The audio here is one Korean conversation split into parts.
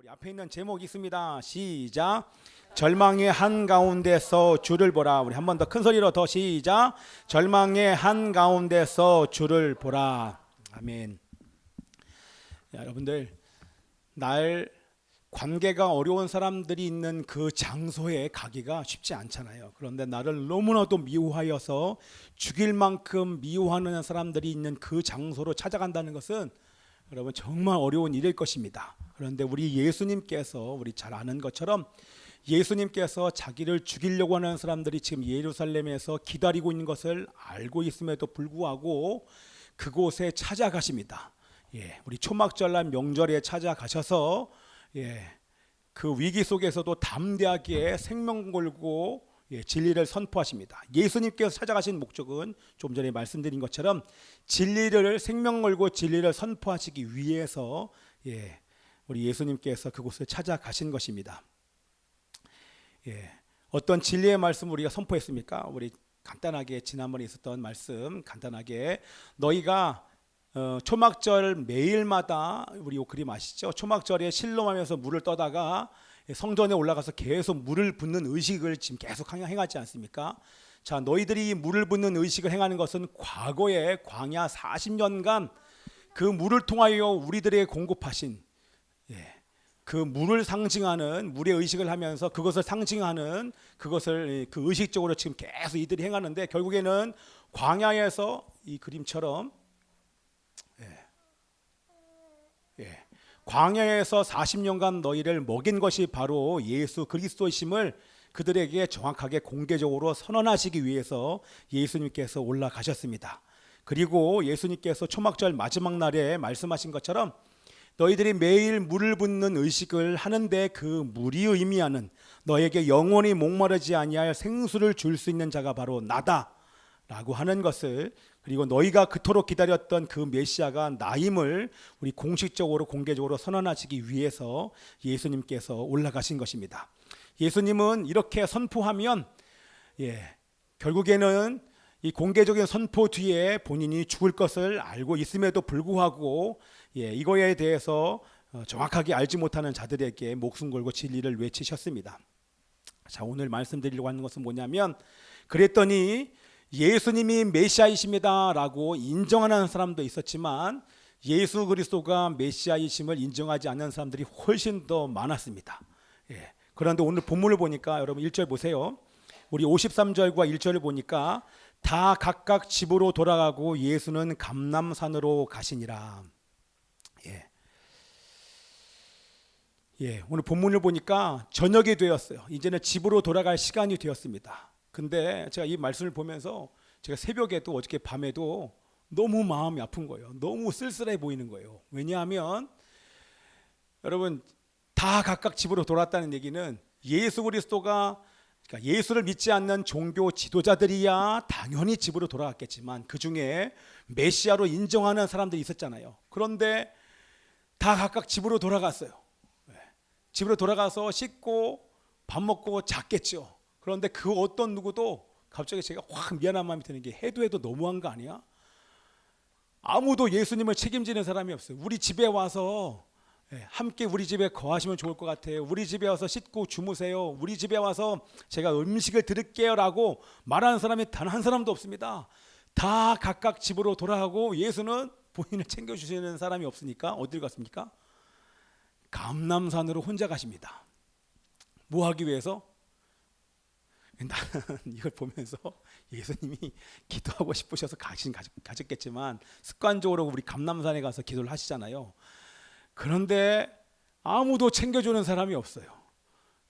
앞에 있는 제목이 있습니다. 시작. 절망의 한가운데서 주를 보라. 우리 한 번 더 큰 소리로 더 시작. 절망의 한가운데서 주를 보라. 아멘. 여러분들, 날 관계가 어려운 사람들이 있는 그 장소에 가기가 쉽지 않잖아요. 그런데 나를 너무나도 미워하여서 죽일 만큼 미워하는 사람들이 있는 그 장소로 찾아간다는 것은 여러분 정말 어려운 일일 것입니다. 그런데 우리 예수님께서 우리 잘 아는 것처럼 예수님께서 자기를 죽이려고 하는 사람들이 지금 예루살렘에서 기다리고 있는 것을 알고 있음에도 불구하고 그곳에 찾아가십니다. 우리 초막절날 명절에 찾아가셔서 그 위기 속에서도 담대하게 생명 걸고 진리를 선포하십니다. 예수님께서 찾아가신 목적은 좀 전에 말씀드린 것처럼 진리를 생명 걸고 진리를 선포하시기 위해서 우리 예수님께서 그곳을 찾아가신 것입니다. 어떤 진리의 말씀 우리가 선포했습니까? 우리 간단하게 지난번에 있었던 말씀 간단하게 너희가 초막절 매일마다 우리 이 그림 아시죠? 초막절에 실로하면서 물을 떠다가 성전에 올라가서 계속 물을 붓는 의식을 지금 계속 행하지 않습니까? 자, 너희들이 물을 붓는 의식을 행하는 것은 과거에 광야 40년간 그 물을 통하여 우리들에게 공급하신 그 물을 상징하는 물의 의식을 하면서 그것을 상징하는 그것을 그 의식적으로 지금 계속 이들이 행하는데 결국에는 광야에서 이 그림처럼 광야에서 40년간 너희를 먹인 것이 바로 예수 그리스도이심을 그들에게 정확하게 공개적으로 선언하시기 위해서 예수님께서 올라가셨습니다. 그리고 예수님께서 초막절 마지막 날에 말씀하신 것처럼 너희들이 매일 물을 붓는 의식을 하는데 그 물이 의미하는 너에게 영원히 목마르지 아니할 생수를 줄 수 있는 자가 바로 나다 라고 하는 것을, 그리고 너희가 그토록 기다렸던 그 메시아가 나임을 우리 공식적으로 공개적으로 선언하시기 위해서 예수님께서 올라가신 것입니다. 예수님은 이렇게 선포하면 결국에는 이 공개적인 선포 뒤에 본인이 죽을 것을 알고 있음에도 불구하고 이거에 대해서 정확하게 알지 못하는 자들에게 목숨 걸고 진리를 외치셨습니다. 자, 오늘 말씀드리려고 하는 것은 뭐냐면, 그랬더니 예수님이 메시아이십니다 라고 인정하는 사람도 있었지만 예수 그리스도가 메시아이심을 인정하지 않는 사람들이 훨씬 더 많았습니다. 그런데 오늘 본문을 보니까 여러분 1절 보세요. 우리 53절과 1절을 보니까 다 각각 집으로 돌아가고 예수는 감람산으로 가시니라. 오늘 본문을 보니까 저녁이 되었어요. 이제는 집으로 돌아갈 시간이 되었습니다. 근데 제가 이 말씀을 보면서 제가 새벽에도 어저께 밤에도 너무 마음이 아픈 거예요. 너무 쓸쓸해 보이는 거예요. 왜냐하면 여러분 다 각각 집으로 돌아왔다는 얘기는 예수 그리스도가, 그러니까 예수를 믿지 않는 종교 지도자들이야 당연히 집으로 돌아갔겠지만 그 중에 메시아로 인정하는 사람들이 있었잖아요. 그런데 다 각각 집으로 돌아갔어요. 집으로 돌아가서 씻고 밥 먹고 잤겠죠. 그런데 그 어떤 누구도 갑자기 제가 확 미안한 마음이 드는 게 해도 너무한 거 아니야? 아무도 예수님을 책임지는 사람이 없어요. 우리 집에 와서 함께 우리 집에 거하시면 좋을 것 같아요. 우리 집에 와서 씻고 주무세요. 우리 집에 와서 제가 음식을 드릴게요 라고 말하는 사람이 단 한 사람도 없습니다. 다 각각 집으로 돌아가고 예수는 본인을 챙겨주시는 사람이 없으니까 어딜 갔습니까? 감람산으로 혼자 가십니다. 뭐 하기 위해서? 나는 이걸 보면서 예수님이 기도하고 싶으셔서 가셨겠지만 습관적으로 우리 감람산에 가서 기도를 하시잖아요. 그런데 아무도 챙겨주는 사람이 없어요.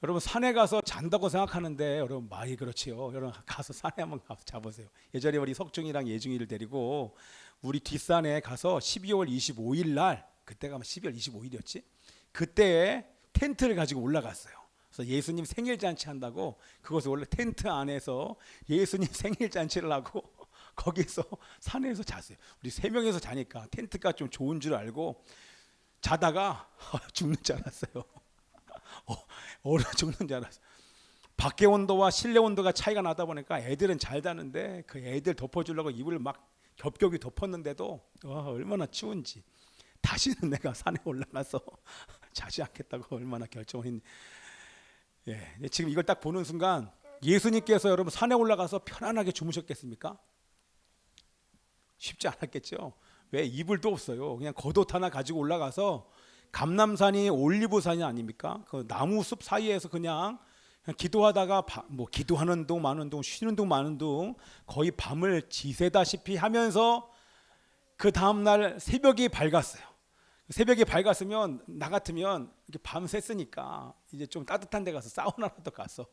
여러분 산에 가서 잔다고 생각하는데 여러분 말이 그렇지요. 여러분 가서 산에 한번 가서 자보세요. 예전에 우리 석중이랑 예중이를 데리고 우리 뒷산에 가서 12월 25일 날, 그때가 12월 25일이었지? 그때에 텐트를 가지고 올라갔어요. 그래서 예수님 생일 잔치 한다고 그것을 원래 텐트 안에서 예수님 생일 잔치를 하고 거기서 산에서 잤어요. 우리 3명이서 자니까 텐트가 좀 좋은 줄 알고 자다가 죽는 줄 알았어요. 얼어 죽는 줄 알았어요. 밖에 온도와 실내 온도가 차이가 나다 보니까 애들은 잘 자는데 그 애들 덮어주려고 이불을 막 겹겹이 덮었는데도 얼마나 추운지 다시는 내가 산에 올라가서 자지 않겠다고 얼마나 결정을 했니. 예, 지금 이걸 딱 보는 순간 예수님께서 여러분 산에 올라가서 편안하게 주무셨겠습니까? 쉽지 않았겠죠. 왜? 이불도 없어요. 그냥 겉옷 하나 가지고 올라가서 감람산이 올리브산이 아닙니까? 그 나무 숲 사이에서 그냥 기도하다가 뭐 기도하는 둥 마는 둥 쉬는 둥 마는 둥 거의 밤을 지새다시피 하면서 그 다음날 새벽이 밝았어요. 새벽이 밝았으면 나 같으면 이렇게 밤 샜으니까 이제 좀 따뜻한 데 가서 사우나라도 가서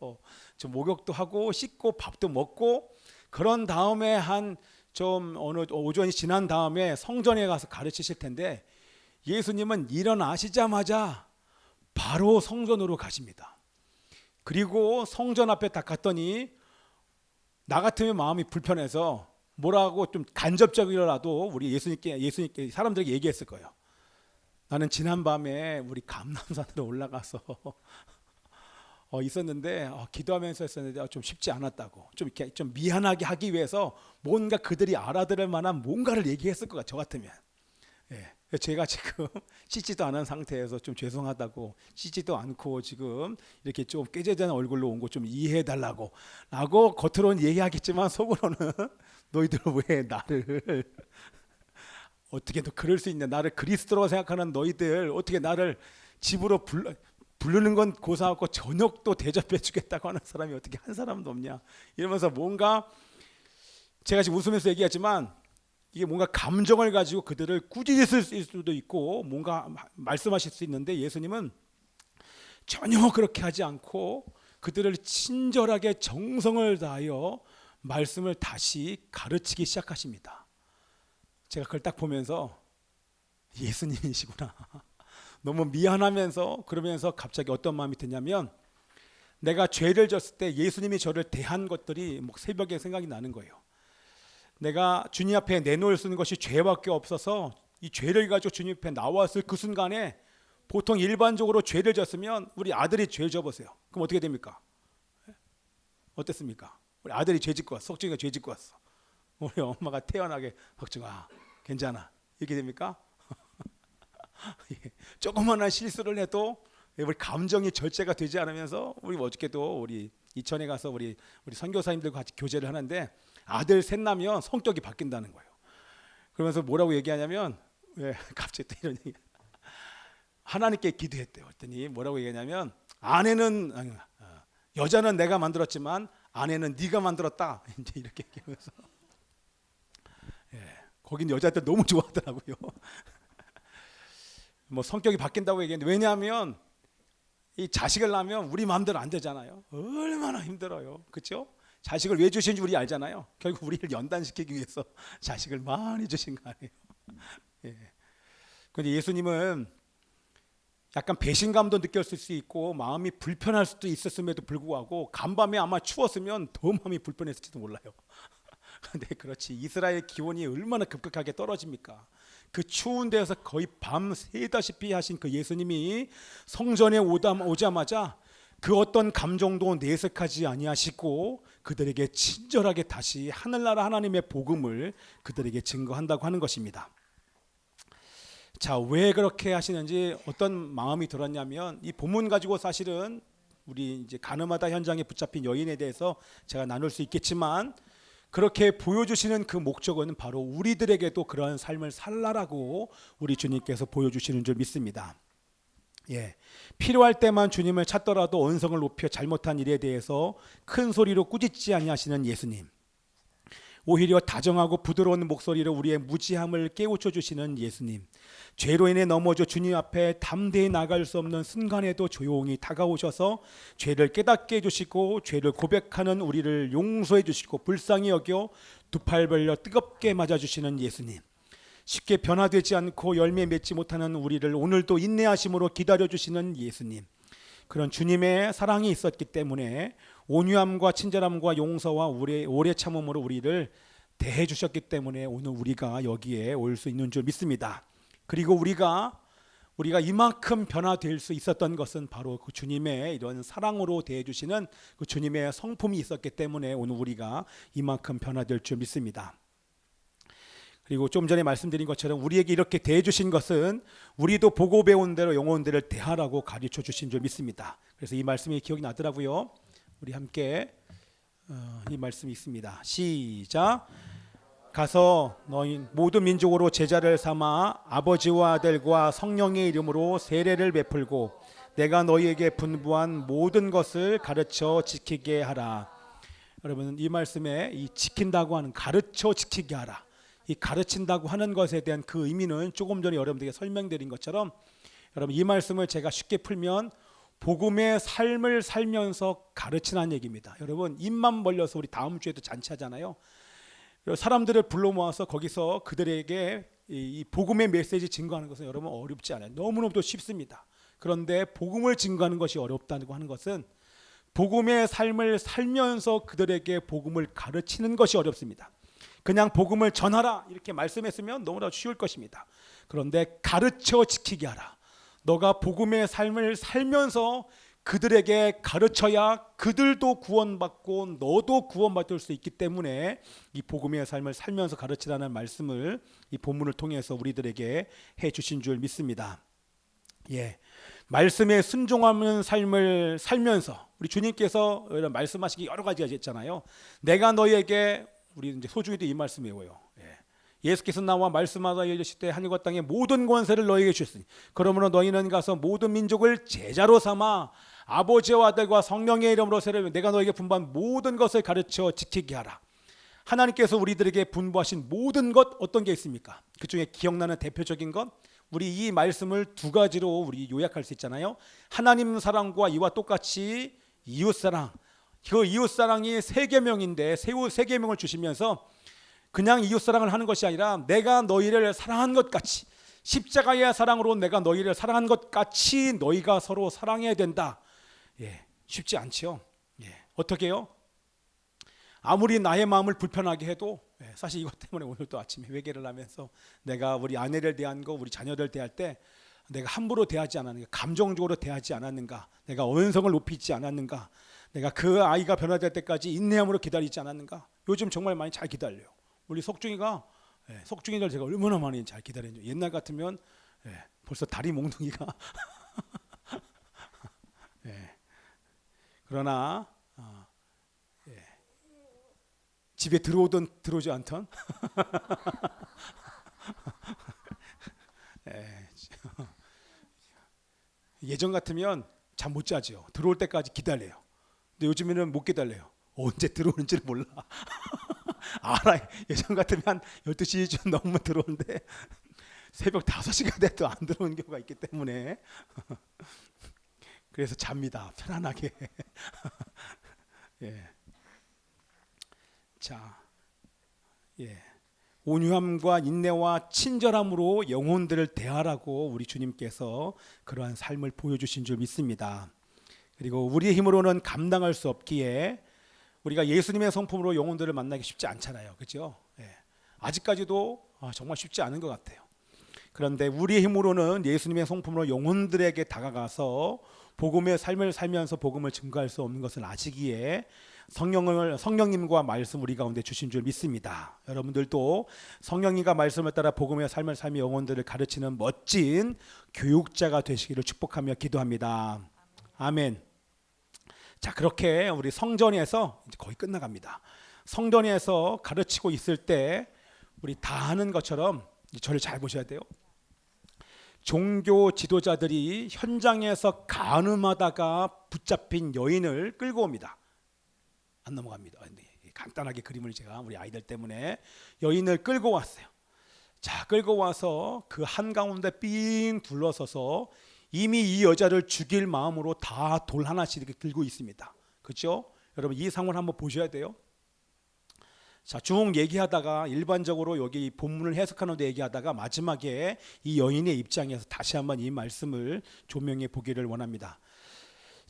좀 목욕도 하고 씻고 밥도 먹고 그런 다음에 한 좀 어느 오전이 지난 다음에 성전에 가서 가르치실 텐데 예수님은 일어나시자마자 바로 성전으로 가십니다. 그리고 성전 앞에 딱 갔더니 나 같으면 마음이 불편해서 뭐라고 좀 간접적이라도 우리 예수님께 사람들에게 얘기했을 거예요. 나는 지난밤에 우리 감람산으로 올라가서 있었는데 기도하면서 했었는데 좀 쉽지 않았다고 좀 이렇게 좀 미안하게 하기 위해서 뭔가 그들이 알아들을 만한 뭔가를 얘기했을 것 같아요. 저 같으면. 예. 제가 지금 씻지도 않은 상태에서 좀 죄송하다고 씻지도 않고 지금 이렇게 좀 깨져진 얼굴로 온 거 좀 이해해 달라고 라고 겉으로는 얘기하겠지만 속으로는 너희들 왜 나를 어떻게 너 그럴 수 있냐, 나를 그리스도라고 생각하는 너희들 어떻게 나를 집으로 부르는 건 고사하고 저녁도 대접해 주겠다고 하는 사람이 어떻게 한 사람도 없냐 이러면서 뭔가 제가 지금 웃으면서 얘기하지만 이게 뭔가 감정을 가지고 그들을 꾸짖을 수도 있고 뭔가 말씀하실 수 있는데 예수님은 전혀 그렇게 하지 않고 그들을 친절하게 정성을 다하여 말씀을 다시 가르치기 시작하십니다. 제가 그걸 딱 보면서 예수님이시구나. 너무 미안하면서 그러면서 갑자기 어떤 마음이 드냐면 내가 죄를 졌을 때 예수님이 저를 대한 것들이 뭐 새벽에 생각이 나는 거예요. 내가 주님 앞에 내놓을 수 있는 것이 죄밖에 없어서 이 죄를 가지고 주님 앞에 나왔을 그 순간에 보통 일반적으로 죄를 졌으면 우리 아들이 죄를 져보세요. 그럼 어떻게 됩니까? 어땠습니까? 우리 아들이 죄 짓고 왔어. 석중이가 죄 짓고 왔어. 우리 엄마가 태연하게 석중아 괜찮아 이렇게 됩니까? 조그마한 실수를 해도 우리 감정이 절제가 되지 않으면서 우리 어저께도 우리 이천에 가서 우리 선교사님들과 같이 교제를 하는데 아들 셋 나면 성격이 바뀐다는 거예요. 그러면서 뭐라고 얘기하냐면 갑자기 또 이런 얘기 하나님께 기도했대요. 그랬더니 뭐라고 얘기하냐면 여자는 내가 만들었지만 아내는 네가 만들었다 이제 이렇게 얘기하면서 거긴 여자들 너무 좋아하더라고요. 뭐 성격이 바뀐다고 얘기했는데 왜냐하면 이 자식을 낳으면 우리 마음대로 안 되잖아요. 얼마나 힘들어요. 그렇죠? 자식을 왜 주신지 우리 알잖아요. 결국 우리를 연단시키기 위해서 자식을 많이 주신 거 아니에요. 그런데 예수님은 약간 배신감도 느꼈을 수 있고 마음이 불편할 수도 있었음에도 불구하고 간밤에 아마 추웠으면 더 마음이 불편했을지도 몰라요. 근데 그렇지 이스라엘 기온이 얼마나 급격하게 떨어집니까? 그 추운 데서 거의 밤 새다시피 하신 그 예수님이 성전에 오자마자 그 어떤 감정도 내색하지 아니하시고 그들에게 친절하게 다시 하늘나라 하나님의 복음을 그들에게 증거한다고 하는 것입니다. 자, 왜 그렇게 하시는지 어떤 마음이 들었냐면 이 본문 가지고 사실은 우리 이제 가늠하다 현장에 붙잡힌 여인에 대해서 제가 나눌 수 있겠지만 그렇게 보여주시는 그 목적은 바로 우리들에게도 그러한 삶을 살라라고 우리 주님께서 보여주시는 줄 믿습니다. 필요할 때만 주님을 찾더라도 언성을 높여 잘못한 일에 대해서 큰 소리로 꾸짖지 아니하시는 예수님, 오히려 다정하고 부드러운 목소리로 우리의 무지함을 깨우쳐 주시는 예수님, 죄로 인해 넘어져 주님 앞에 담대히 나갈 수 없는 순간에도 조용히 다가오셔서 죄를 깨닫게 해주시고 죄를 고백하는 우리를 용서해 주시고 불쌍히 여겨 두 팔 벌려 뜨겁게 맞아주시는 예수님, 쉽게 변화되지 않고 열매 맺지 못하는 우리를 오늘도 인내하심으로 기다려주시는 예수님, 그런 주님의 사랑이 있었기 때문에 온유함과 친절함과 용서와 오래 참음으로 우리를 대해 주셨기 때문에 오늘 우리가 여기에 올 수 있는 줄 믿습니다. 그리고 우리가 이만큼 변화될 수 있었던 것은 바로 그 주님의 이런 사랑으로 대해 주시는 그 주님의 성품이 있었기 때문에 오늘 우리가 이만큼 변화될 줄 믿습니다. 그리고 좀 전에 말씀드린 것처럼 우리에게 이렇게 대해 주신 것은 우리도 보고 배운 대로 영혼들을 대하라고 가르쳐 주신 줄 믿습니다. 그래서 이 말씀이 기억이 나더라고요. 우리 함께 이 말씀이 있습니다. 시작. 가서 너희 모든 민족으로 제자를 삼아 아버지와 아들과 성령의 이름으로 세례를 베풀고 내가 너희에게 분부한 모든 것을 가르쳐 지키게 하라. 여러분, 이 말씀에 이 지킨다고 하는 가르쳐 지키게 하라, 이 가르친다고 하는 것에 대한 그 의미는 조금 전에 여러분들에게 설명드린 것처럼, 여러분 이 말씀을 제가 쉽게 풀면 복음의 삶을 살면서 가르치는 얘기입니다. 여러분, 입만 벌려서 우리 다음 주에도 잔치하잖아요. 사람들을 불러 모아서 거기서 그들에게 이 복음의 메시지 증거하는 것은 여러분 어렵지 않아요. 너무너무 쉽습니다. 그런데 복음을 증거하는 것이 어렵다고 하는 것은 복음의 삶을 살면서 그들에게 복음을 가르치는 것이 어렵습니다. 그냥 복음을 전하라 이렇게 말씀했으면 너무나 쉬울 것입니다. 그런데 가르쳐 지키게 하라. 너가 복음의 삶을 살면서 그들에게 가르쳐야 그들도 구원받고 너도 구원받을 수 있기 때문에 이 복음의 삶을 살면서 가르치라는 말씀을 이 본문을 통해서 우리들에게 해 주신 줄 믿습니다. 예, 말씀에 순종하는 삶을 살면서 우리 주님께서 말씀하시기 여러 가지가 있잖아요. 내가 너희에게, 우리 이제 소중히도 이 말씀 외워요. 예수께서 나와 말씀하다 이르실 때 하늘과 땅의 모든 권세를 너희에게 주셨으니 그러므로 너희는 가서 모든 민족을 제자로 삼아 아버지와 아들과 성령의 이름으로 세례를 내가 너희에게 분부한 모든 것을 가르쳐 지키게 하라. 하나님께서 우리들에게 분부하신 모든 것 어떤 게 있습니까? 그 중에 기억나는 대표적인 것, 우리 이 말씀을 두 가지로 우리 요약할 수 있잖아요. 하나님 사랑과 이와 똑같이 이웃 사랑. 그 이웃 사랑이 세 계명인데 세 계명을 주시면서 그냥 이웃 사랑을 하는 것이 아니라 내가 너희를 사랑한 것 같이, 십자가의 사랑으로 내가 너희를 사랑한 것 같이 너희가 서로 사랑해야 된다. 예, 쉽지 않죠. 예, 어떻게 해요? 아무리 나의 마음을 불편하게 해도, 사실 이것 때문에 오늘도 아침에 회개를 하면서 내가 우리 아내를 대한 거, 우리 자녀들 대할 때 내가 함부로 대하지 않았는가, 감정적으로 대하지 않았는가, 내가 언성을 높이지 않았는가, 내가 그 아이가 변화될 때까지 인내함으로 기다리지 않았는가. 요즘 정말 많이 잘 기다려요. 우리 석중이들 제가 얼마나 많이 잘 기다렸는지. 옛날 같으면 벌써 다리 몽둥이가 그러나 집에 들어오든 들어오지 않던 예전 같으면 잠 못 자죠. 들어올 때까지 기다려요. 근데 요즘에는 못 기다려요. 언제 들어오는지를 몰라. 알아. 예전 같으면 한 12시쯤 넘으면 들어오는데 새벽 5시가 돼도 안 들어오는 경우가 있기 때문에 그래서 잡니다. 편안하게. 예. 자, 예. 온유함과 인내와 친절함으로 영혼들을 대하라고 우리 주님께서 그러한 삶을 보여주신 줄 믿습니다. 그리고 우리의 힘으로는 감당할 수 없기에 우리가 예수님의 성품으로 영혼들을 만나기 쉽지 않잖아요. 그렇죠? 예. 아직까지도 정말 쉽지 않은 것 같아요. 그런데 우리의 힘으로는 예수님의 성품으로 영혼들에게 다가가서 복음의 삶을 살면서 복음을 증거할 수 없는 것은 아시기에 성령님과 말씀 우리 가운데 주신 줄 믿습니다. 여러분들도 성령님과 말씀을 따라 복음의 삶을 살며 영혼들을 가르치는 멋진 교육자가 되시기를 축복하며 기도합니다. 아멘. 자, 그렇게 우리 성전에서 이제 거의 끝나갑니다. 성전에서 가르치고 있을 때 우리 다 하는 것처럼 저를 잘 보셔야 돼요. 종교 지도자들이 현장에서 간음하다가 붙잡힌 여인을 끌고 옵니다. 안 넘어갑니다. 간단하게 그림을 제가 우리 아이들 때문에 여인을 끌고 왔어요. 자, 끌고 와서 그 한가운데 삥 둘러서서 이미 이 여자를 죽일 마음으로 다 돌 하나씩 이렇게 들고 있습니다. 그렇죠? 여러분 이 상황을 한번 보셔야 돼요. 자, 쭉 얘기하다가 일반적으로 여기 본문을 해석하는 데 얘기하다가 마지막에 이 여인의 입장에서 다시 한번 이 말씀을 조명해 보기를 원합니다.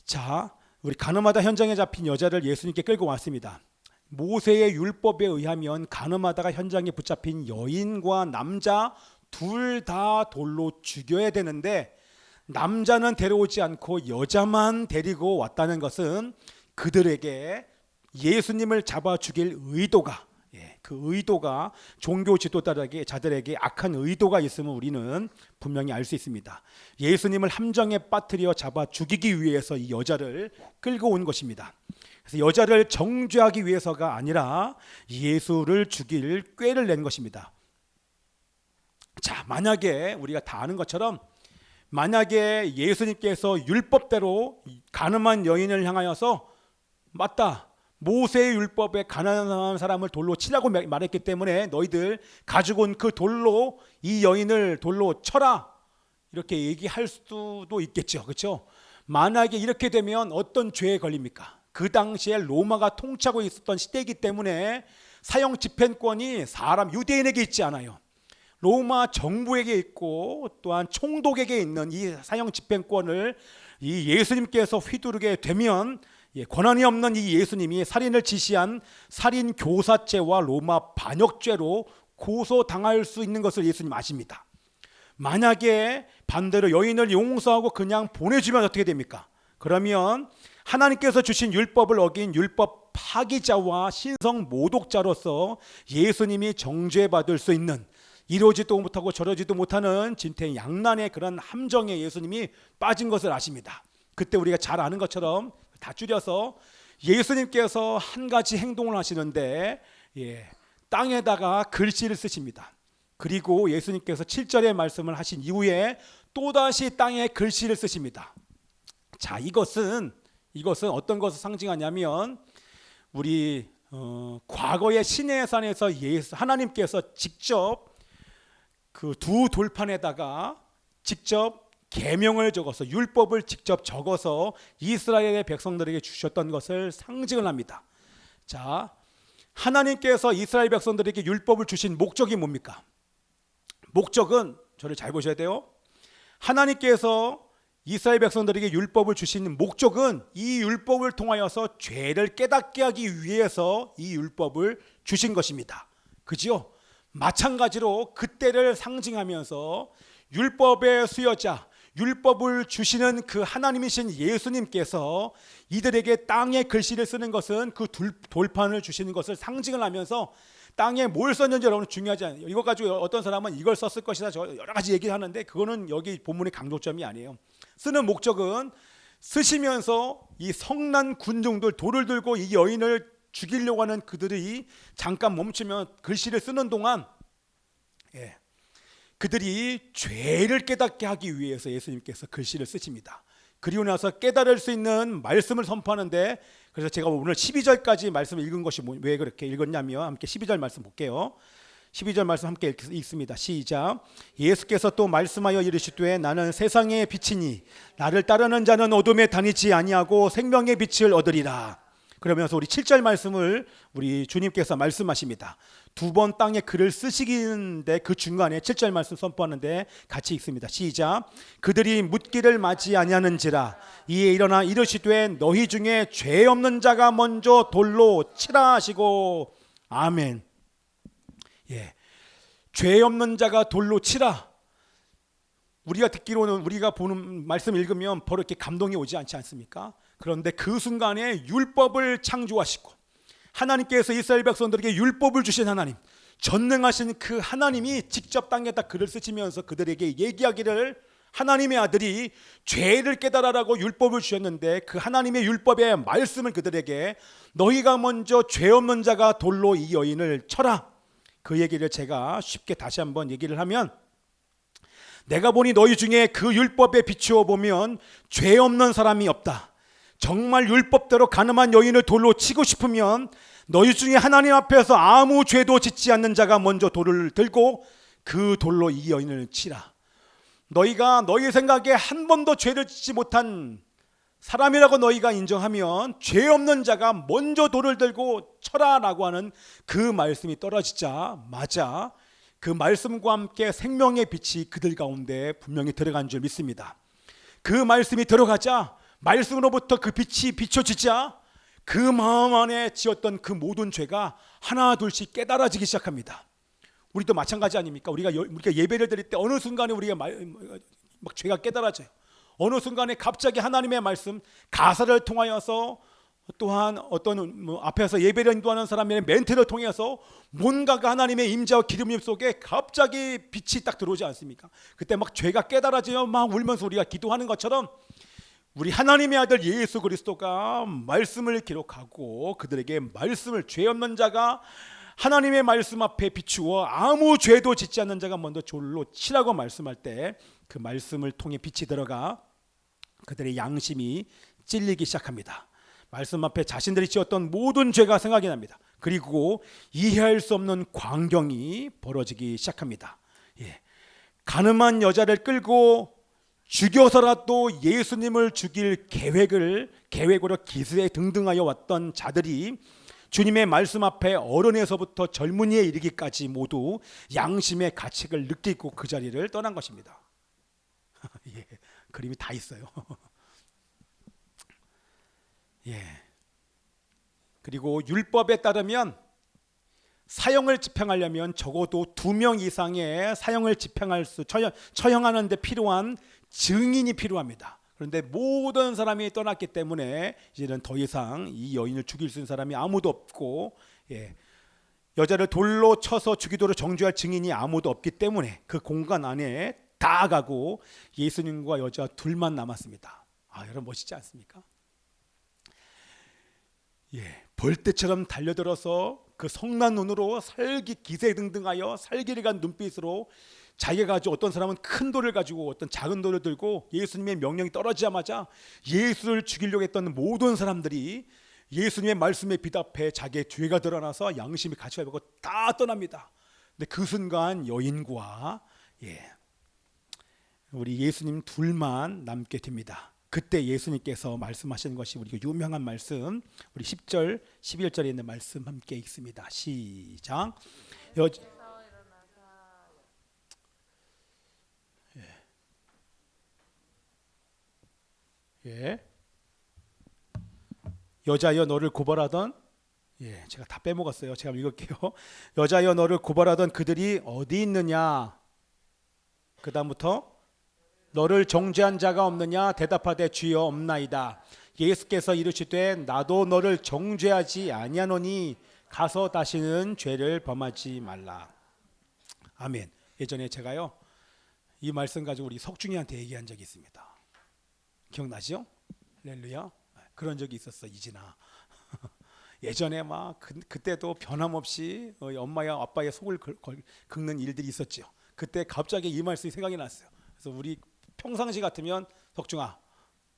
자, 우리 간음하다 현장에 잡힌 여자를 예수님께 끌고 왔습니다. 모세의 율법에 의하면 간음하다가 현장에 붙잡힌 여인과 남자 둘 다 돌로 죽여야 되는데 남자는 데려오지 않고 여자만 데리고 왔다는 것은 그들에게 예수님을 잡아 죽일 의도가 그 의도가 종교 지도자들에게 악한 의도가 있음을 우리는 분명히 알 수 있습니다. 예수님을 함정에 빠뜨려 잡아 죽이기 위해서 이 여자를 끌고 온 것입니다. 그래서 여자를 정죄하기 위해서가 아니라 예수를 죽일 꾀를 낸 것입니다. 자, 만약에 우리가 다 아는 것처럼 만약에 예수님께서 율법대로 가늠한 여인을 향하여서 맞다, 모세의 율법에 가난한 사람을 돌로 치라고 말했기 때문에 너희들 가지고 온 그 돌로 이 여인을 돌로 쳐라, 이렇게 얘기할 수도 있겠죠. 그렇죠? 만약에 이렇게 되면 어떤 죄에 걸립니까? 그 당시에 로마가 통치하고 있었던 시대이기 때문에 사형 집행권이 사람 유대인에게 있지 않아요. 로마 정부에게 있고 또한 총독에게 있는 이 사형 집행권을 이 예수님께서 휘두르게 되면 권한이 없는 이 예수님이 살인을 지시한 살인 교사죄와 로마 반역죄로 고소당할 수 있는 것을 예수님 아십니다. 만약에 반대로 여인을 용서하고 그냥 보내주면 어떻게 됩니까? 그러면 하나님께서 주신 율법을 어긴 율법 파기자와 신성 모독자로서 예수님이 정죄받을 수 있는, 이러지도 못하고 저러지도 못하는 진퇴양난의 그런 함정에 예수님이 빠진 것을 아십니다. 그때 우리가 잘 아는 것처럼 다 줄여서 예수님께서 한 가지 행동을 하시는데 땅에다가 글씨를 쓰십니다. 그리고 예수님께서 7절의 말씀을 하신 이후에 또다시 땅에 글씨를 쓰십니다. 자, 이것은 어떤 것을 상징하냐면 우리 과거의 시내의 산에서 하나님께서 직접 그 두 돌판에다가 직접 계명을 적어서 율법을 직접 적어서 이스라엘의 백성들에게 주셨던 것을 상징을 합니다. 자, 하나님께서 이스라엘 백성들에게 율법을 주신 목적이 뭡니까? 목적은, 저를 잘 보셔야 돼요. 하나님께서 이스라엘 백성들에게 율법을 주신 목적은 이 율법을 통하여서 죄를 깨닫게 하기 위해서 이 율법을 주신 것입니다. 그죠? 마찬가지로 그때를 상징하면서 율법의 수여자, 율법을 주시는 그 하나님이신 예수님께서 이들에게 땅에 글씨를 쓰는 것은 그 돌판을 주시는 것을 상징을 하면서 땅에 뭘 썼는지 여러분 중요하지 않아요. 이거 가지고 어떤 사람은 이걸 썼을 것이다, 여러 가지 얘기를 하는데 그거는 여기 본문의 강조점이 아니에요. 쓰는 목적은 쓰시면서 이 성난 군중들, 돌을 들고 이 여인을 죽이려고 하는 그들이 잠깐 멈추면 글씨를 쓰는 동안 그들이 죄를 깨닫게 하기 위해서 예수님께서 글씨를 쓰십니다. 그리고 나서 깨달을 수 있는 말씀을 선포하는데, 그래서 제가 오늘 12절까지 말씀을 읽은 것이 왜 그렇게 읽었냐면 함께 12절 말씀 볼게요. 12절 말씀 함께 읽습니다. 시작. 예수께서 또 말씀하여 이르시되 나는 세상의 빛이니 나를 따르는 자는 어둠에 다니지 아니하고 생명의 빛을 얻으리라. 그러면서 우리 7절 말씀을 우리 주님께서 말씀하십니다. 두 번 땅에 글을 쓰시기는데 그 중간에 7절 말씀 선포하는데 같이 읽습니다. 시작. 그들이 묻기를 맞이 아니하는지라 이에 일어나 이르시되 너희 중에 죄 없는 자가 먼저 돌로 치라 하시고. 아멘. 죄 없는 자가 돌로 치라. 우리가 듣기로는, 우리가 보는 말씀 읽으면 바로 이렇게 감동이 오지 않지 않습니까? 그런데 그 순간에 율법을 창조하시고 하나님께서 이스라엘 백성들에게 율법을 주신 하나님, 전능하신 그 하나님이 직접 땅에다 글을 쓰시면서 그들에게 얘기하기를 하나님의 아들이 죄를 깨달으라고 율법을 주셨는데 그 하나님의 율법의 말씀을 그들에게 너희가 먼저 죄 없는 자가 돌로 이 여인을 쳐라. 그 얘기를 제가 쉽게 다시 한번 얘기를 하면, 내가 보니 너희 중에 그 율법에 비추어 보면 죄 없는 사람이 없다. 정말 율법대로 가늠한 여인을 돌로 치고 싶으면 너희 중에 하나님 앞에서 아무 죄도 짓지 않는 자가 먼저 돌을 들고 그 돌로 이 여인을 치라. 너희가 너희 생각에 한 번도 죄를 짓지 못한 사람이라고 너희가 인정하면 죄 없는 자가 먼저 돌을 들고 쳐라라고 하는 그 말씀이 떨어지자마자 그 말씀과 함께 생명의 빛이 그들 가운데 분명히 들어간 줄 믿습니다. 그 말씀이 들어가자, 말씀으로부터 그 빛이 비춰지자 그 마음 안에 지었던 그 모든 죄가 하나 둘씩 깨달아지기 시작합니다. 우리도 마찬가지 아닙니까? 우리가 예배를 드릴 때 어느 순간에 우리가 막 죄가 깨달아져요. 어느 순간에 갑자기 하나님의 말씀, 가사를 통하여서 또한 어떤 앞에서 예배를 인도하는 사람의 멘트를 통해서 뭔가가 하나님의 임재와 기름임 속에 갑자기 빛이 딱 들어오지 않습니까? 그때 막 죄가 깨달아지며 막 울면서 우리가 기도하는 것처럼 우리 하나님의 아들 예수 그리스도가 말씀을 기록하고 그들에게 말씀을, 죄 없는 자가 하나님의 말씀 앞에 비추어 아무 죄도 짓지 않는 자가 먼저 졸로 치라고 말씀할 때 그 말씀을 통해 빛이 들어가 그들의 양심이 찔리기 시작합니다. 말씀 앞에 자신들이 지었던 모든 죄가 생각이 납니다. 그리고 이해할 수 없는 광경이 벌어지기 시작합니다. 가늠한 여자를 끌고 죽여서라도 예수님을 죽일 계획으로 기세에 등등하여 왔던 자들이 주님의 말씀 앞에 어른에서부터 젊은이에 이르기까지 모두 양심의 가책을 느끼고 그 자리를 떠난 것입니다. 그림이 다 있어요. 그리고 율법에 따르면 사형을 집행하려면 적어도 2명 이상의 사형을 처형하는 데 필요한 증인이 필요합니다. 그런데 모든 사람이 떠났기 때문에 이제는 더 이상 이 여인을 죽일 수 있는 사람이 아무도 없고, 여자를 돌로 쳐서 죽이도록 정죄할 증인이 아무도 없기 때문에 그 공간 안에 다 가고 예수님과 여자 둘만 남았습니다. 여러분 멋있지 않습니까? 벌떼처럼 달려들어서 그 성난 눈으로 살기 기세등등하여 살기를 간 눈빛으로 자기가 가지고, 어떤 사람은 큰 돌을 가지고 어떤 작은 돌을 들고 예수님의 명령이 떨어지자마자 예수를 죽이려고 했던 모든 사람들이 예수님의 말씀에 비답해 자기의 죄가 드러나서 양심이 가치가 되고 다 떠납니다. 근데 그 순간 여인과 우리 예수님 둘만 남게 됩니다. 그때 예수님께서 말씀하시는 것이 우리 유명한 말씀, 우리 10절, 11절에 있는 말씀 함께 읽습니다. 시작. 여자여 너를 고발하던, 제가 다 빼먹었어요. 제가 읽을게요. 여자여 너를 고발하던 그들이 어디 있느냐? 그 다음부터 너를 정죄한 자가 없느냐? 대답하되 주여 없나이다. 예수께서 이르시되 나도 너를 정죄하지 아니하노니 가서 다시는 죄를 범하지 말라. 아멘. 예전에 제가요 이 말씀 가지고 우리 석중이한테 얘기한 적이 있습니다. 기억나죠? 할렐루야. 그런 적이 있었어, 이진아. 예전에 막 그때도 변함없이 엄마야 아빠의 속을 긁는 일들이 있었죠. 그때 갑자기 이 말씀이 생각이 났어요. 그래서 우리 평상시 같으면 석중아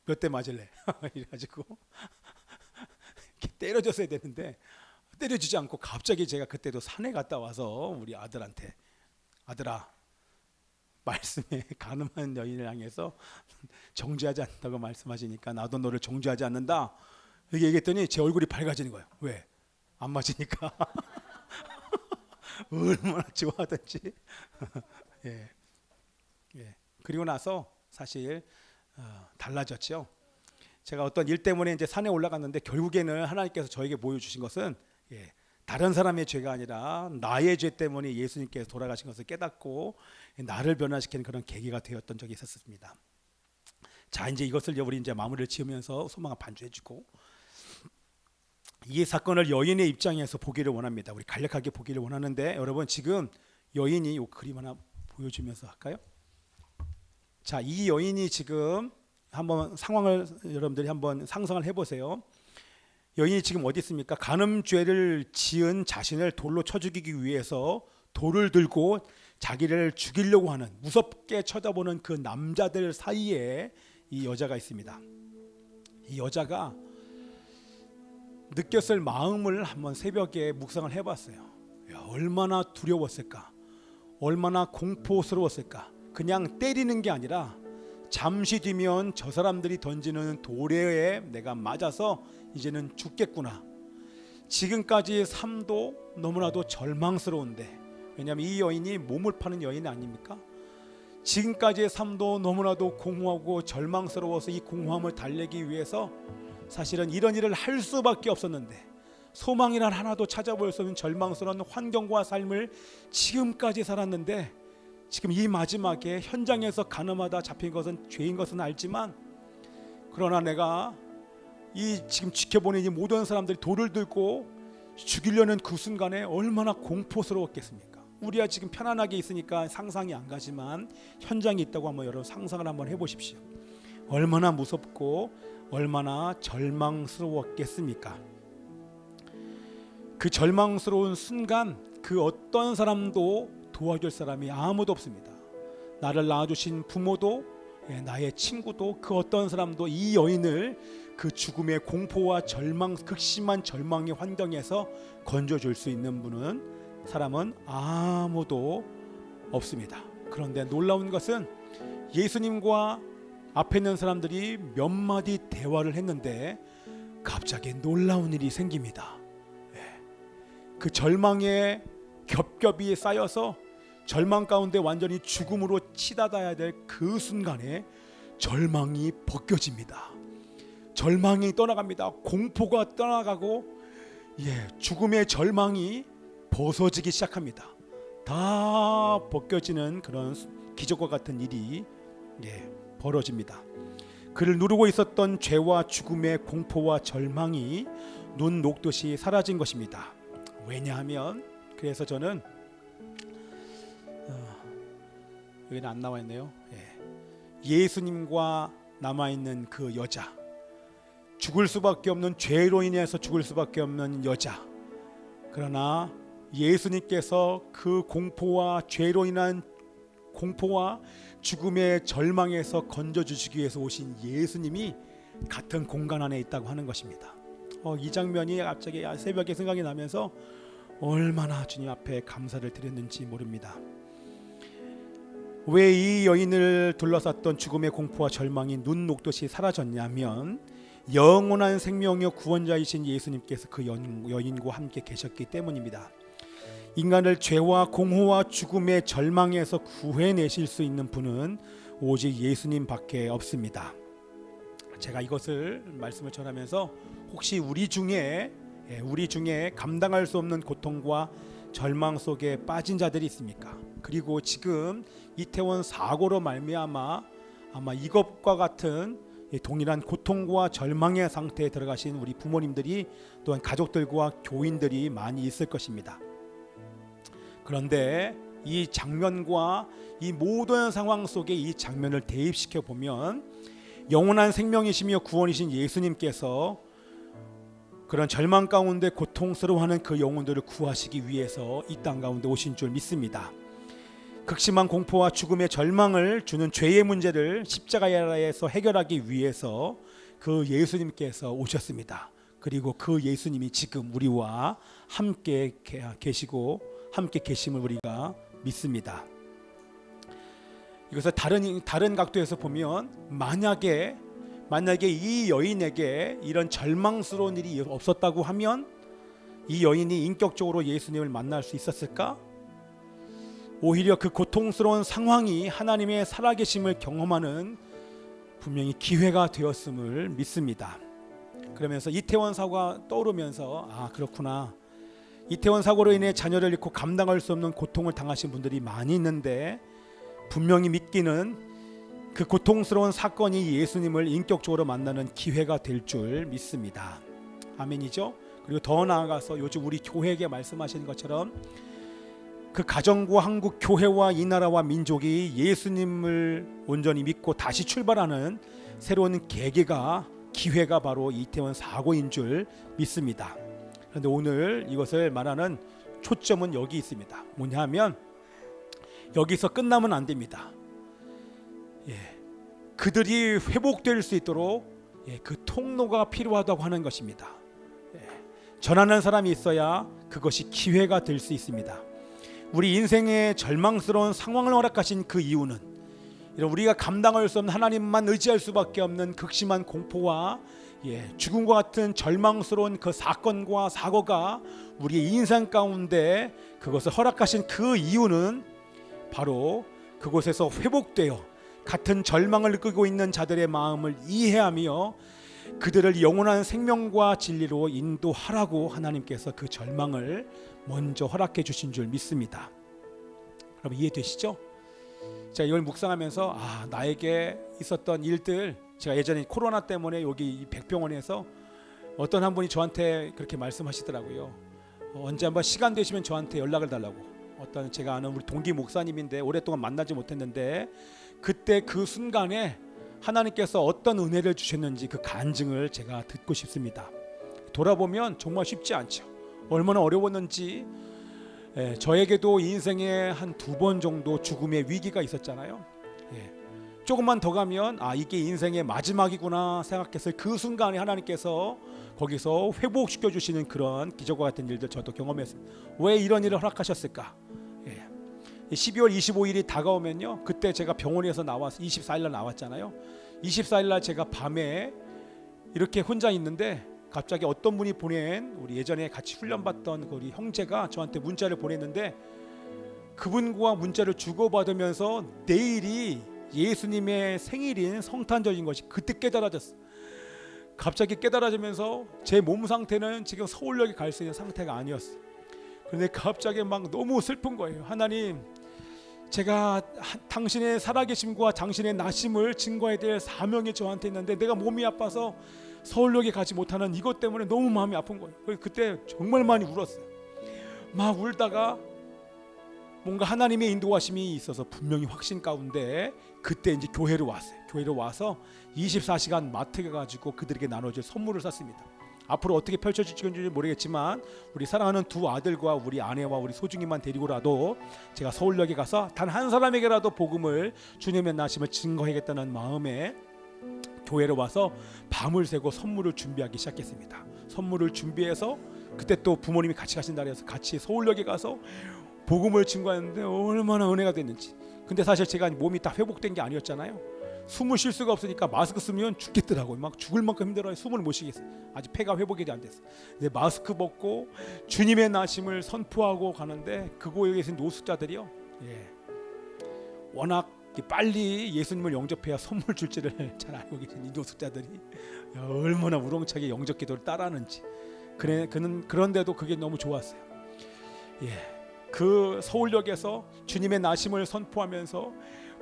몇 대 맞을래? 이래가지고 때려줬어야 되는데 때려주지 않고 갑자기 제가 그때도 산에 갔다 와서 우리 아들한테, 아들아 말씀에 가늠한 여인을 향해서 정죄하지 않는다고 말씀하시니까 나도 너를 정죄하지 않는다 이렇게 얘기했더니 제 얼굴이 밝아지는 거예요. 왜? 안 맞으니까. 얼마나 좋아하든지. 그리고 나서 사실 달라졌죠. 제가 어떤 일 때문에 이제 산에 올라갔는데 결국에는 하나님께서 저에게 보여주신 것은 다른 사람의 죄가 아니라 나의 죄 때문에 예수님께서 돌아가신 것을 깨닫고 나를 변화시키는 그런 계기가 되었던 적이 있었습니다. 자, 이제 이것을 우리 이제 마무리를 지으면서 소망을 반주해주고, 이 사건을 여인의 입장에서 보기를 원합니다. 우리 간략하게 보기를 원하는데, 여러분 지금 여인이 이 그림 하나 보여주면서 할까요? 자, 이 여인이 지금 한번 상황을 여러분들이 한번 상상을 해보세요. 여인이 지금 어디 있습니까? 간음죄를 지은 자신을 돌로 쳐 죽이기 위해서 돌을 들고 자기를 죽이려고 하는, 무섭게 쳐다보는 그 남자들 사이에 이 여자가 있습니다. 이 여자가 느꼈을 마음을 한번 새벽에 묵상을 해봤어요. 얼마나 두려웠을까, 얼마나 공포스러웠을까. 그냥 때리는 게 아니라 잠시 뒤면 저 사람들이 던지는 돌에 내가 맞아서 이제는 죽겠구나. 지금까지의 삶도 너무나도 절망스러운데, 왜냐하면 이 여인이 몸을 파는 여인 아닙니까? 지금까지의 삶도 너무나도 공허하고 절망스러워서 이 공허함을 달래기 위해서 사실은 이런 일을 할 수밖에 없었는데, 소망이란 하나도 찾아볼 수 없는 절망스러운 환경과 삶을 지금까지 살았는데, 지금 이 마지막에 현장에서 간음하다 잡힌 것은 죄인 것은 알지만, 그러나 내가 이 지금 지켜보는 이 모든 사람들이 돌을 들고 죽이려는 그 순간에 얼마나 공포스러웠겠습니까? 우리야 지금 편안하게 있으니까 상상이 안 가지만 현장에 있다고 한번 여러분 상상을 한번 해보십시오. 얼마나 무섭고 얼마나 절망스러웠겠습니까? 그 절망스러운 순간 그 어떤 사람도 도와줄 사람이 아무도 없습니다. 나를 낳아주신 부모도 나의 친구도 그 어떤 사람도 이 여인을 그 죽음의 공포와 절망, 극심한 절망의 환경에서 건져줄 수 있는 사람은 아무도 없습니다. 그런데 놀라운 것은 예수님과 앞에 있는 사람들이 몇 마디 대화를 했는데 갑자기 놀라운 일이 생깁니다. 그 절망에 겹겹이 쌓여서 절망 가운데 완전히 죽음으로 치닫아야 될 그 순간에 절망이 벗겨집니다. 절망이 떠나갑니다. 공포가 떠나가고 죽음의 절망이 벗어지기 시작합니다. 다 벗겨지는 그런 기적과 같은 일이 벌어집니다. 그를 누르고 있었던 죄와 죽음의 공포와 절망이 눈 녹듯이 사라진 것입니다. 왜냐하면 그래서 저는 여기는 안 나와 있네요. 예수님과 남아있는 그 여자, 죽을 수밖에 없는 죄로 인해서 죽을 수밖에 없는 여자, 그러나 예수님께서 그 공포와 죄로 인한 공포와 죽음의 절망에서 건져주시기 위해서 오신 예수님이 같은 공간 안에 있다고 하는 것입니다. 이 장면이 갑자기 새벽에 생각이 나면서 얼마나 주님 앞에 감사를 드렸는지 모릅니다. 왜 이 여인을 둘러쌌던 죽음의 공포와 절망이 눈 녹듯이 사라졌냐면 영원한 생명의 구원자이신 예수님께서 그 여인과 함께 계셨기 때문입니다. 인간을 죄와 공허와 죽음의 절망에서 구해내실 수 있는 분은 오직 예수님밖에 없습니다. 제가 이것을 말씀을 전하면서 혹시 우리 중에 감당할 수 없는 고통과 절망 속에 빠진 자들이 있습니까? 그리고 지금 이태원 사고로 말미암아 아마 이것과 같은 동일한 고통과 절망의 상태에 들어가신 우리 부모님들이 또한 가족들과 교인들이 많이 있을 것입니다. 그런데 이 장면과 이 모든 상황 속에 이 장면을 대입시켜 보면 영원한 생명이시며 구원이신 예수님께서 그런 절망 가운데 고통스러워하는 그 영혼들을 구하시기 위해서 이 땅 가운데 오신 줄 믿습니다. 극심한 공포와 죽음의 절망을 주는 죄의 문제를 십자가에서 해결하기 위해서 그 예수님께서 오셨습니다. 그리고 그 예수님이 지금 우리와 함께 계시고 함께 계심을 우리가 믿습니다. 이것을 다른 각도에서 보면 만약에 이 여인에게 이런 절망스러운 일이 없었다고 하면 이 여인이 인격적으로 예수님을 만날 수 있었을까? 오히려 그 고통스러운 상황이 하나님의 살아계심을 경험하는 분명히 기회가 되었음을 믿습니다. 그러면서 이태원 사고가 떠오르면서 그렇구나. 이태원 사고로 인해 자녀를 잃고 감당할 수 없는 고통을 당하신 분들이 많이 있는데 분명히 믿기는 그 고통스러운 사건이 예수님을 인격적으로 만나는 기회가 될 줄 믿습니다. 아멘이죠? 그리고 더 나아가서 요즘 우리 교회에게 말씀하시는 것처럼 그 가정과 한국 교회와 이 나라와 민족이 예수님을 온전히 믿고 다시 출발하는 새로운 기회가 바로 이태원 사고인 줄 믿습니다. 그런데 오늘 이것을 말하는 초점은 여기 있습니다. 뭐냐면 여기서 끝나면 안 됩니다. 그들이 회복될 수 있도록 그 통로가 필요하다고 하는 것입니다. 전하는 사람이 있어야 그것이 기회가 될 수 있습니다. 우리 인생의 절망스러운 상황을 허락하신 그 이유는 이런 우리가 감당할 수 없는 하나님만 의지할 수밖에 없는 극심한 공포와 죽음과 같은 절망스러운 그 사건과 사고가 우리의 인생 가운데 그것을 허락하신 그 이유는 바로 그곳에서 회복되어 같은 절망을 느끼고 있는 자들의 마음을 이해하며 그들을 영원한 생명과 진리로 인도하라고 하나님께서 그 절망을 먼저 허락해 주신 줄 믿습니다. 여러분 이해되시죠? 자, 이걸 묵상하면서 나에게 있었던 일들, 제가 예전에 코로나 때문에 여기 이 백병원에서 어떤 한 분이 저한테 그렇게 말씀하시더라고요. 언제 한번 시간 되시면 저한테 연락을 달라고. 어떤 제가 아는 우리 동기 목사님인데 오랫동안 만나지 못했는데 그때 그 순간에 하나님께서 어떤 은혜를 주셨는지 그 간증을 제가 듣고 싶습니다. 돌아보면 정말 쉽지 않죠. 얼마나 어려웠는지. 저에게도 인생에 한 2번 정도 죽음의 위기가 있었잖아요. 조금만 더 가면 이게 인생의 마지막이구나 생각했어요. 그 순간에 하나님께서 거기서 회복시켜 주시는 그런 기적과 같은 일들 저도 경험했습니다. 왜 이런 일을 허락하셨을까? 12월 25일이 다가오면요, 그때 제가 병원에서 나와서 24일날 나왔잖아요. 24일날 제가 밤에 이렇게 혼자 있는데 갑자기 어떤 분이 보낸, 우리 예전에 같이 훈련받던 우리 형제가 저한테 문자를 보냈는데, 그분과 문자를 주고받으면서 내일이 예수님의 생일인 성탄절인 것이 그때 깨달아졌어. 갑자기 깨달아지면서 제 몸 상태는 지금 서울역에 갈 수 있는 상태가 아니었어. 그런데 갑자기 막 너무 슬픈 거예요. 하나님, 제가 당신의 살아계심과 당신의 나심을 증거해야 될 사명이 저한테 있는데 내가 몸이 아파서 서울역에 가지 못하는 이것 때문에 너무 마음이 아픈 거예요. 그때 정말 많이 울었어요. 막 울다가 뭔가 하나님의 인도하심이 있어서 분명히 확신 가운데 그때 이제 교회로 왔어요. 교회로 와서 24시간 마트에 가지고 그들에게 나눠줄 선물을 샀습니다. 앞으로 어떻게 펼쳐질지 모르겠지만 우리 사랑하는 2 아들과 우리 아내와 우리 소중이만 데리고라도 제가 서울역에 가서 단 한 사람에게라도 복음을, 주님의 나심을 증거하겠다는 마음에 교회로 와서 밤을 새고 선물을 준비하기 시작했습니다. 선물을 준비해서 그때 또 부모님이 같이 가신다 그래서 같이 서울역에 가서 복음을 증거했는데 얼마나 은혜가 됐는지. 근데 사실 제가 몸이 다 회복된 게 아니었잖아요. 숨을 쉴 수가 없으니까 마스크 쓰면 죽겠더라고요. 막 죽을 만큼 힘들어요. 숨을 못 쉬겠어요. 아직 폐가 회복이 안 됐어요. 근데 마스크 벗고 주님의 나심을 선포하고 가는데 그곳에 계신 노숙자들이요, 워낙 빨리 예수님을 영접해야 선물 줄지를 잘 알고 계신 이 노숙자들이 얼마나 우렁차게 영접 기도를 따라하는지. 그런데도 그게 너무 좋았어요. 그 서울역에서 주님의 나심을 선포하면서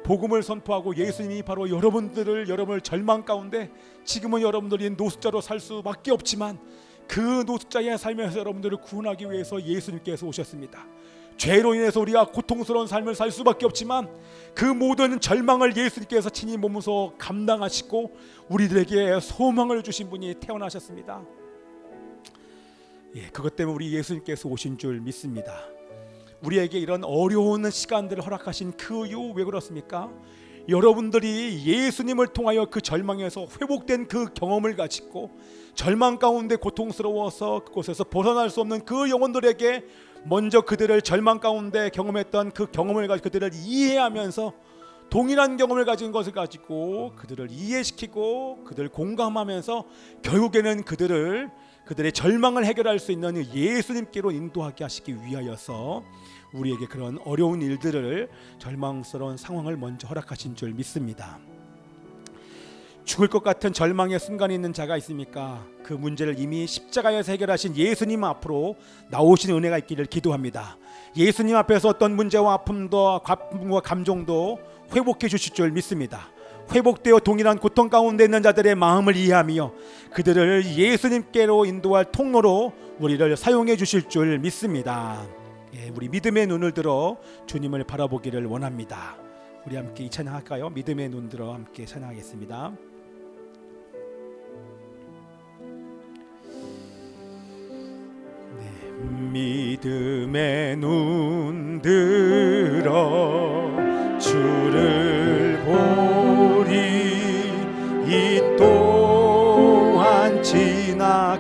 복음을 선포하고 예수님이 바로 여러분을 절망 가운데, 지금은 여러분들이 노숙자로 살 수밖에 없지만 그 노숙자의 삶에서 여러분들을 구원하기 위해서 예수님께서 오셨습니다. 죄로 인해서 우리가 고통스러운 삶을 살 수밖에 없지만 그 모든 절망을 예수님께서 친히 몸소 감당하시고 우리들에게 소망을 주신 분이 태어나셨습니다. 그것 때문에 우리 예수님께서 오신 줄 믿습니다. 우리에게 이런 어려운 시간들을 허락하신 그 이유 왜 그렇습니까? 여러분들이 예수님을 통하여 그 절망에서 회복된 그 경험을 가지고 절망 가운데 고통스러워서 그곳에서 벗어날 수 없는 그 영혼들에게 먼저 그들을 절망 가운데 경험했던 그 경험을 가지고 그들을 이해하면서 동일한 경험을 가진 것을 가지고 그들을 이해시키고 그들 공감하면서 결국에는 그들의 절망을 해결할 수 있는 예수님께로 인도하게 하시기 위하여서 우리에게 그런 어려운 일들을, 절망스러운 상황을 먼저 허락하신 줄 믿습니다. 죽을 것 같은 절망의 순간이 있는 자가 있습니까? 그 문제를 이미 십자가에서 해결하신 예수님 앞으로 나오신 은혜가 있기를 기도합니다. 예수님 앞에서 어떤 문제와 아픔과 감정도 회복해 주실 줄 믿습니다. 회복되어 동일한 고통 가운데 있는 자들의 마음을 이해하며 그들을 예수님께로 인도할 통로로 우리를 사용해 주실 줄 믿습니다. 우리 믿음의 눈을 들어 주님을 바라보기를 원합니다. 우리 함께 이 찬양할까요? 믿음의 눈 들어 함께 찬양하겠습니다. 믿음의 눈 들어 주를 보리, 이 또한 지나가리라.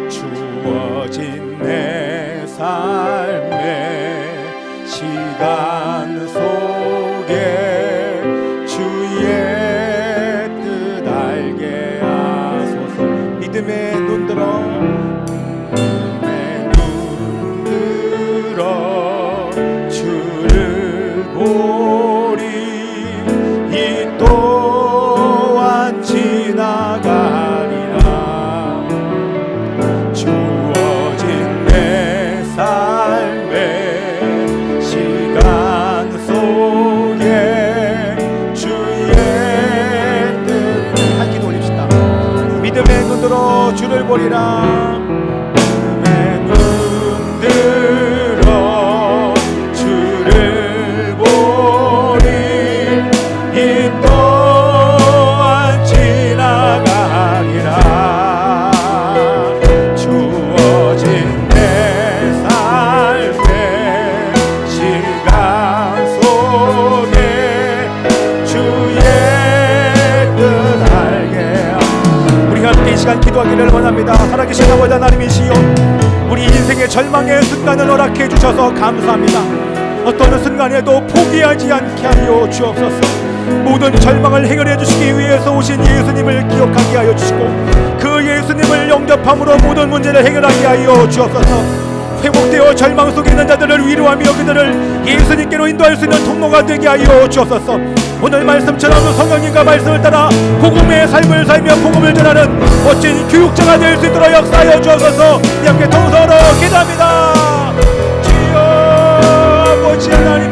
주어진 내 삶의 시간 속에 주의 뜻 알게 하소서. 믿음의 눈 들어, 믿음의 눈 들어 주를 보리, 이 또한 지나가리라. 주어진 내 삶의 시간 눈들어 주를 보리라. 눈들어 주를 보리. 이 또한 지나가리라. 주어진 내 삶의 시간 속에 주의 뜻 알게. 우리 함께 이 시간 기도하기를 원합니다. 살아계신 아버지 하나님이시여, 우리 인생의 절망의 순간을 허락해 주셔서 감사합니다. 어떤 순간에도 포기하지 않게 하여 주옵소서. 모든 절망을 해결해 주시기 위해서 오신 예수님을 기억하게 하여 주시고, 그 예수님을 영접함으로 모든 문제를 해결하게 하여 주옵소서. 회복되어 절망 속에 있는 자들을 위로하며 그들을 예수님께로 인도할 수 있는 통로가 되게 하여 주옵소서. 오늘 말씀처럼 성령님과 말씀을 따라 복음의 삶을 살며 복음을 전하는 멋진 교육자가 될 수 있도록 역사하여 주옵소서. 함께 동서로 기도합니다. 주여 아버지 하나님,